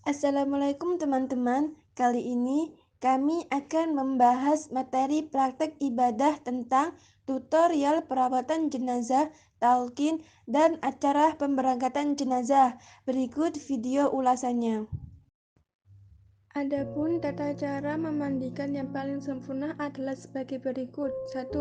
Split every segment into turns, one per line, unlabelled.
Assalamualaikum teman-teman. Kali ini kami akan membahas materi praktek ibadah tentang tutorial perawatan jenazah, talqin, dan acara pemberangkatan jenazah. Berikut video ulasannya. Adapun tata cara memandikan yang paling sempurna adalah sebagai berikut. 1.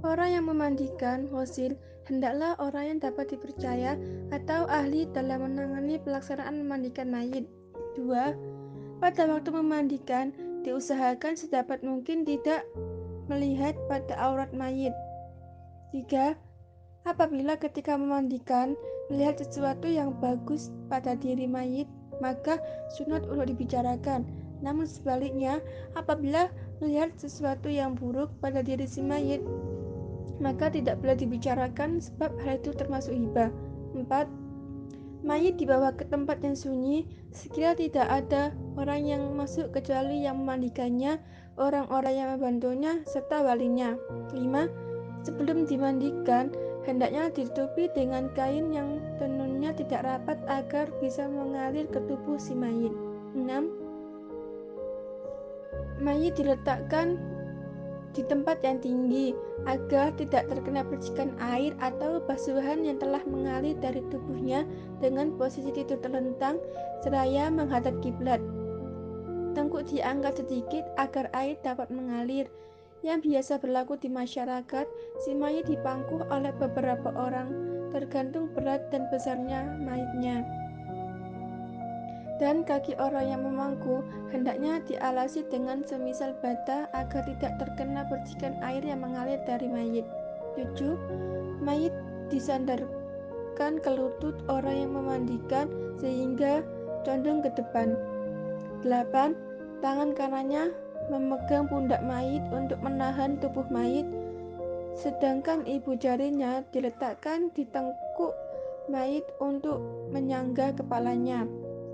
Orang yang memandikan ghusil hendaklah orang yang dapat dipercaya atau ahli dalam menangani pelaksanaan memandikan mayit. 2. Pada waktu memandikan, diusahakan sedapat mungkin tidak melihat pada aurat mayit. 3. Apabila ketika memandikan melihat sesuatu yang bagus pada diri mayit, maka sunat untuk dibicarakan. Namun sebaliknya, apabila melihat sesuatu yang buruk pada diri si mayit, maka tidak boleh dibicarakan sebab hal itu termasuk hibah. 4. Mayit dibawa ke tempat yang sunyi, sekiranya tidak ada orang yang masuk kecuali yang memandikannya, orang-orang yang membantunya, serta walinya. 5. Sebelum dimandikan, hendaknya ditutupi dengan kain yang tenunnya tidak rapat agar bisa mengalir ke tubuh si mayit. 6. Mayit diletakkan di tempat yang tinggi agar tidak terkena percikan air atau basuhan yang telah mengalir dari tubuhnya dengan posisi tidur terlentang seraya menghadap kiblat. Tengkuk diangkat sedikit agar air dapat mengalir. Yang biasa berlaku di masyarakat, si mayit dipangku oleh beberapa orang, tergantung berat dan besarnya mayitnya. Dan kaki orang yang memangku hendaknya dialasi dengan semisal bata agar tidak terkena percikan air yang mengalir dari mayit. 7. Mayit disandarkan ke lutut orang yang memandikan sehingga condong ke depan. 8. Tangan kanannya memegang pundak mayit untuk menahan tubuh mayit, sedangkan ibu jarinya diletakkan di tengkuk mayit untuk menyangga kepalanya.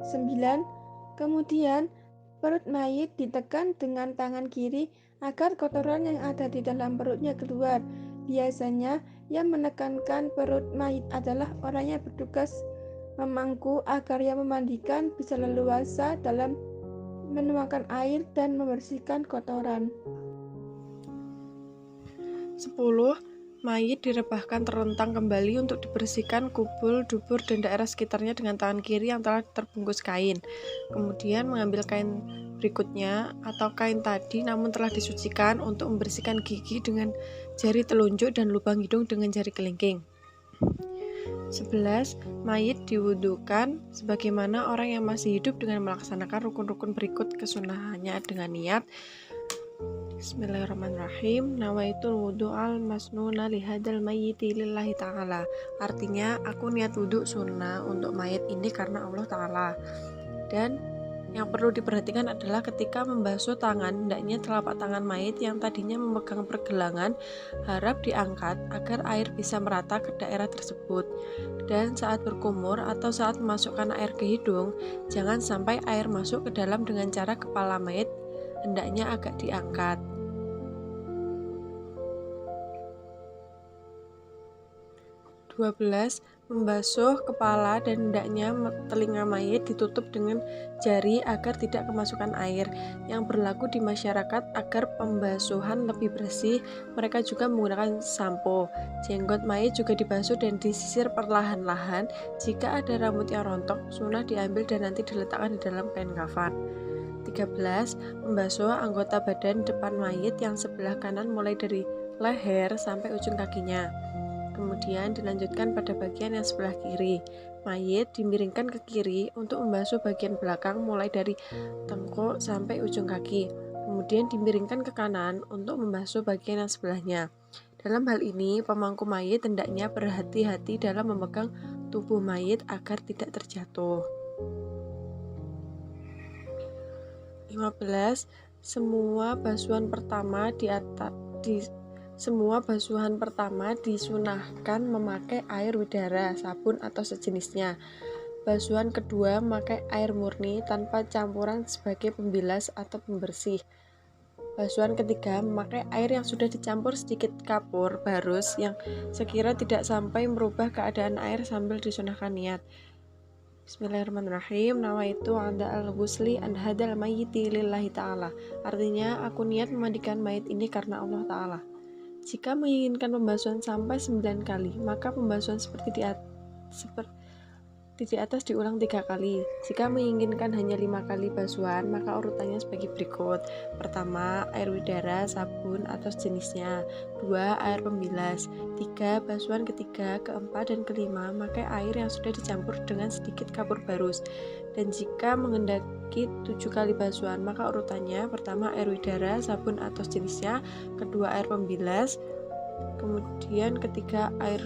9. Kemudian perut mayit ditekan dengan tangan kiri agar kotoran yang ada di dalam perutnya keluar. Biasanya yang menekankan perut mayit adalah orang yang bertugas memangku agar yang memandikan bisa leluasa dalam menuangkan air dan membersihkan kotoran.
10. Mayit direbahkan terlentang kembali untuk dibersihkan kubul, dubur, dan daerah sekitarnya dengan tangan kiri yang telah terbungkus kain. Kemudian mengambil kain berikutnya atau kain tadi namun telah disucikan untuk membersihkan gigi dengan jari telunjuk dan lubang hidung dengan jari kelingking. 11. Mayit diwudukan sebagaimana orang yang masih hidup dengan melaksanakan rukun-rukun berikut kesunahannya dengan niat Bismillahirrahmanirrahim. Nawaitul wudu'al masnuna lihadal mayyiti lillahi ta'ala. Artinya, aku niat wudhu sunnah untuk mayit ini karena Allah Ta'ala. Dan yang perlu diperhatikan adalah ketika membasuh tangan, hendaknya telapak tangan mayit yang tadinya memegang pergelangan harap diangkat agar air bisa merata ke daerah tersebut. Dan saat berkumur atau saat memasukkan air ke hidung, jangan sampai air masuk ke dalam dengan cara kepala mayit hendaknya agak diangkat. 12. Membasuh kepala dan hendaknya telinga mayit ditutup dengan jari agar tidak kemasukan air. Yang berlaku di masyarakat agar pembasuhan lebih bersih, mereka juga menggunakan sampo. Jenggot mayit juga dibasuh dan disisir perlahan-lahan. Jika ada rambut yang rontok, sunnah diambil dan nanti diletakkan di dalam kain kafan. 13. Membasuh anggota badan depan mayit yang sebelah kanan mulai dari leher sampai ujung kakinya. Kemudian dilanjutkan pada bagian yang sebelah kiri. Mayit dimiringkan ke kiri untuk membasuh bagian belakang mulai dari tengkuk sampai ujung kaki. Kemudian dimiringkan ke kanan untuk membasuh bagian yang sebelahnya. Dalam hal ini, pemangku mayit hendaknya berhati-hati dalam memegang tubuh mayit agar tidak terjatuh. 15. Semua basuhan pertama disunahkan memakai air widara, sabun atau sejenisnya. Basuhan kedua memakai air murni tanpa campuran sebagai pembilas atau pembersih. Basuhan ketiga memakai air yang sudah dicampur sedikit kapur barus yang sekira tidak sampai merubah keadaan air sambil disunahkan niat. Bismillahirrahmanirrahim. Nawaitu anda al-ghusli an hadal mayyiti lillahi ta'ala. Artinya, aku niat memandikan mayit ini karena Allah Ta'ala. Jika menginginkan pembasuhan sampai 9 kali, maka pembasuhan seperti di atas diulang 3 kali. Jika menginginkan hanya 5 kali basuhan, maka urutannya sebagai berikut. Pertama, air widara, sabun atau sejenisnya. 2, air pembilas. 3, basuhan ketiga, keempat, dan kelima, pakai air yang sudah dicampur dengan sedikit kapur barus. Dan jika menghendaki 7 kali basuhan, maka urutannya: pertama, air widara, sabun atau sejenisnya. Kedua, air pembilas. Kemudian ketiga, air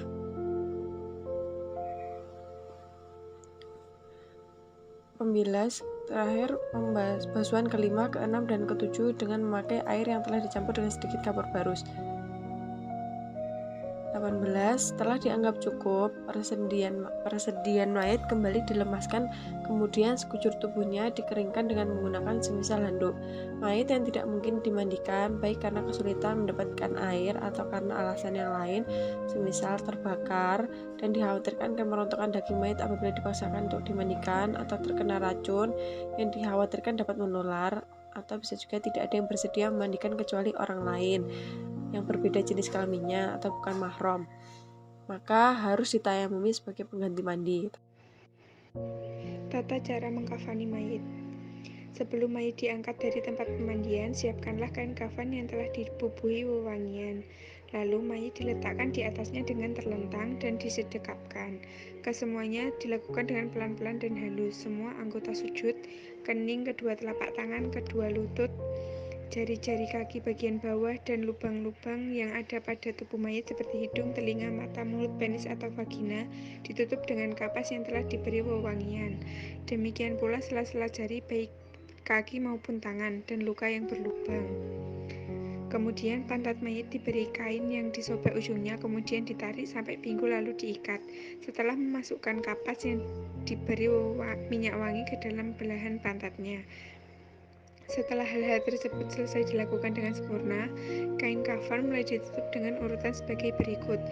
pembilas, terakhir basuhan kelima, keenam, dan ketujuh dengan memakai air yang telah dicampur dengan sedikit kapur barus. 18. Setelah dianggap cukup, persediaan mayat kembali dilemaskan, kemudian sekujur tubuhnya dikeringkan dengan menggunakan semisal handuk. Mayat yang tidak mungkin dimandikan, baik karena kesulitan mendapatkan air atau karena alasan yang lain, semisal terbakar dan dikhawatirkan kemerontokan daging mayat apabila dipaksakan untuk dimandikan, atau terkena racun yang dikhawatirkan dapat menular, atau bisa juga tidak ada yang bersedia memandikan kecuali orang lain yang berbeda jenis kelaminnya atau bukan mahram, maka harus ditayamumi sebagai pengganti mandi.
Tata cara mengkafani mayit. Sebelum mayit diangkat dari tempat pemandian, siapkanlah kain kafan yang telah dibubuhi wewangian. Lalu mayit diletakkan di atasnya dengan terlentang dan disedekapkan. Kesemuanya dilakukan dengan pelan-pelan dan halus. Semua anggota sujud, kening, kedua telapak tangan, kedua lutut, jari-jari kaki bagian bawah, dan lubang-lubang yang ada pada tubuh mayit seperti hidung, telinga, mata, mulut, penis atau vagina ditutup dengan kapas yang telah diberi wewangian. Demikian pula sela-sela jari baik kaki maupun tangan dan luka yang berlubang. Kemudian pantat mayit diberi kain yang disobek ujungnya, kemudian ditarik sampai pinggul lalu diikat. Setelah memasukkan kapas yang diberi minyak wangi ke dalam belahan pantatnya. Setelah hal-hal tersebut selesai dilakukan dengan sempurna, kain kafan mulai ditutup dengan urutan sebagai berikut.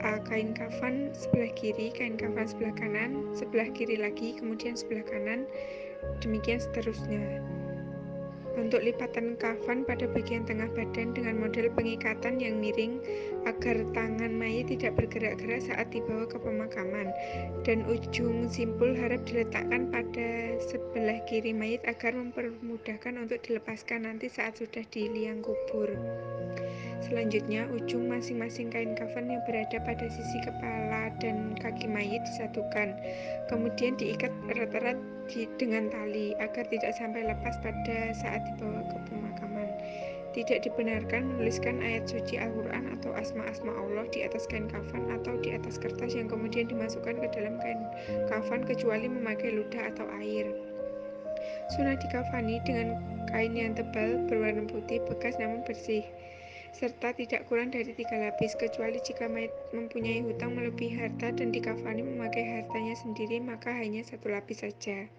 A. Kain kafan sebelah kiri, kain kafan sebelah kanan, sebelah kiri lagi, kemudian sebelah kanan, demikian seterusnya. Bentuk lipatan kafan pada bagian tengah badan dengan model pengikatan yang miring agar tangan mayit tidak bergerak-gerak saat dibawa ke pemakaman, dan ujung simpul harap diletakkan pada sebelah kiri mayit agar mempermudahkan untuk dilepaskan nanti saat sudah di liang kubur. Selanjutnya, ujung masing-masing kain kafan yang berada pada sisi kepala dan kaki mayit disatukan, kemudian diikat erat-erat dengan tali agar tidak sampai lepas pada saat dibawa ke pemakaman. Tidak dibenarkan menuliskan ayat suci Al-Quran atau asma-asma Allah di atas kain kafan atau di atas kertas yang kemudian dimasukkan ke dalam kain kafan kecuali memakai ludah atau air. Sunah dikafani dengan kain yang tebal berwarna putih bekas namun bersih, serta tidak kurang dari 3 lapis, kecuali jika mayit mempunyai hutang melebihi harta dan dikafani memakai hartanya sendiri, maka hanya 1 lapis saja.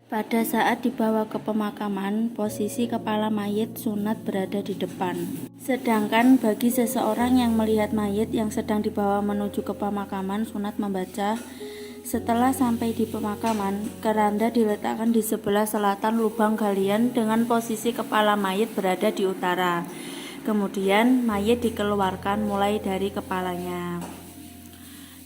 Pada saat dibawa ke pemakaman, posisi kepala mayit sunat berada di depan. Sedangkan bagi seseorang yang melihat mayit yang sedang dibawa menuju ke pemakaman, sunat membaca, setelah sampai di pemakaman, keranda diletakkan di sebelah selatan lubang galian dengan posisi kepala mayit berada di utara. Kemudian mayit dikeluarkan mulai dari kepalanya.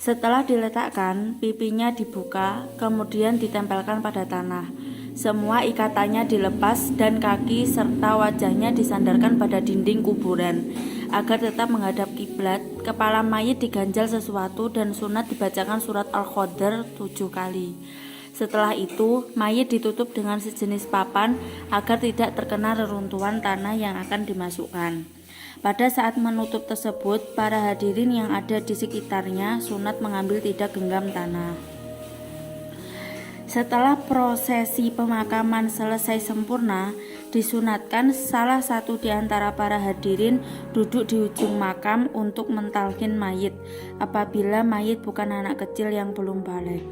Setelah diletakkan, pipinya dibuka, kemudian ditempelkan pada tanah. Semua ikatannya dilepas dan kaki serta wajahnya disandarkan pada dinding kuburan. Agar tetap menghadap kiblat, kepala mayit diganjal sesuatu dan sunat dibacakan surat Al-Qadr 7 kali. Setelah itu, mayit ditutup dengan sejenis papan agar tidak terkena reruntuhan tanah yang akan dimasukkan. Pada saat menutup tersebut, para hadirin yang ada di sekitarnya sunat mengambil tidak genggam tanah. Setelah prosesi pemakaman selesai sempurna, disunatkan salah satu di antara para hadirin duduk di ujung makam untuk mentalkin mayit apabila mayit bukan anak kecil yang belum balik.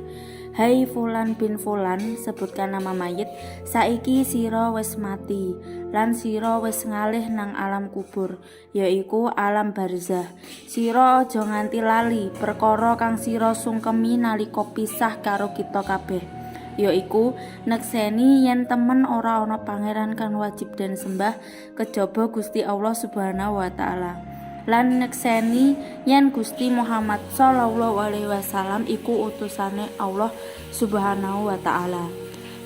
Hai Fulan bin Fulan, sebutkan nama mayit, saiki sira wis mati lan sira wis ngalih nang alam kubur, yaiku alam barzah. Sira aja nganti lali perkara kang sira sungkemi nalika pisah karo kita kabeh. yaiku nekseni yen temen ora ana pangeran kang wajib den sembah kejaba Gusti Allah Subhanahu wa taala. Lan nekseni yen Gusti Muhammad sallallahu alaihi wasallam iku utusane Allah Subhanahu wa taala.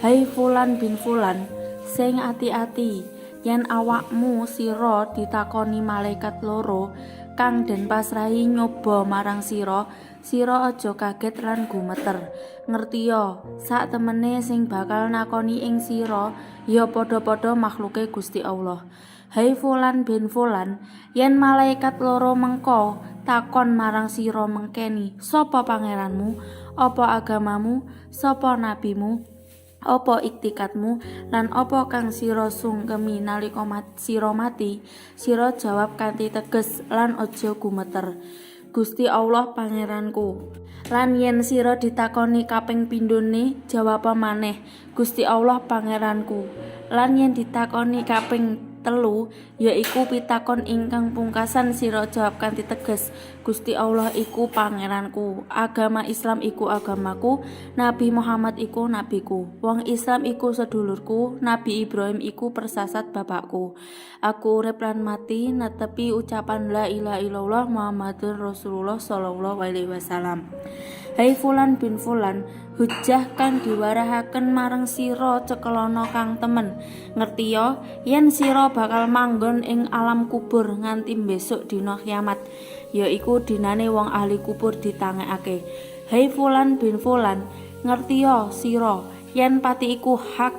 Hai fulan bin fulan, sing ati-ati yen awakmu sira ditakoni malaikat loro kang den pasrahi nyoba marang sira aja kaget lan gumeter. Ngertiya, sak temene sing bakal nakoni ing sira ya padha-padha makhluke Gusti Allah. Hai fulan bin fulan, yen malaikat loro mengko takon marang sira mengkeni, sapa pangeranmu, apa agamamu, sapa nabimu, apa iktikadmu, lan apa kang sira sungkemi nalika sira mati, sira jawab kanthi teges lan aja gumeter, Gusti Allah pangeranku. Lan yen sira ditakoni kaping pindhone jawab maneh, Gusti Allah pangeranku. Lan yen ditakoni kaping telu yaiku pitakon ingkang pungkasan sira jawab kanthi teges, Gusti Allah iku pangeranku, agama Islam iku agamaku, Nabi Muhammad iku nabiku, wong Islam iku sedulurku, Nabi Ibrahim iku persasat bapakku. Aku urip lan mati netepi ucapan la ilaha illallah Muhammadur Rasulullah sallallahu alaihi wasallam. Hai fulan bin fulan, hujjah kang diwarahaken marang sira cekelana kang temen. Ngertiya yen sira bakal manggon ing alam kubur nganti besok dina kiamat, yaiku dinane wong ahli kubur ditangekake. Hai fulan bin fulan, ngertiya sira yen pati iku hak,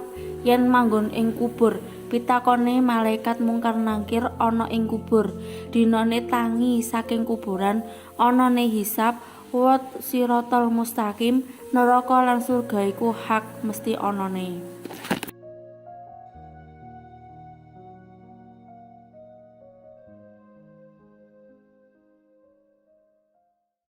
yen manggon ing kubur pitakone malaikat mungkar nangkir ana ing kubur, dinane tangi saking kuburan, anane hisab, wat siratal mustaqim, neraka lan surga iku hak mesti anane.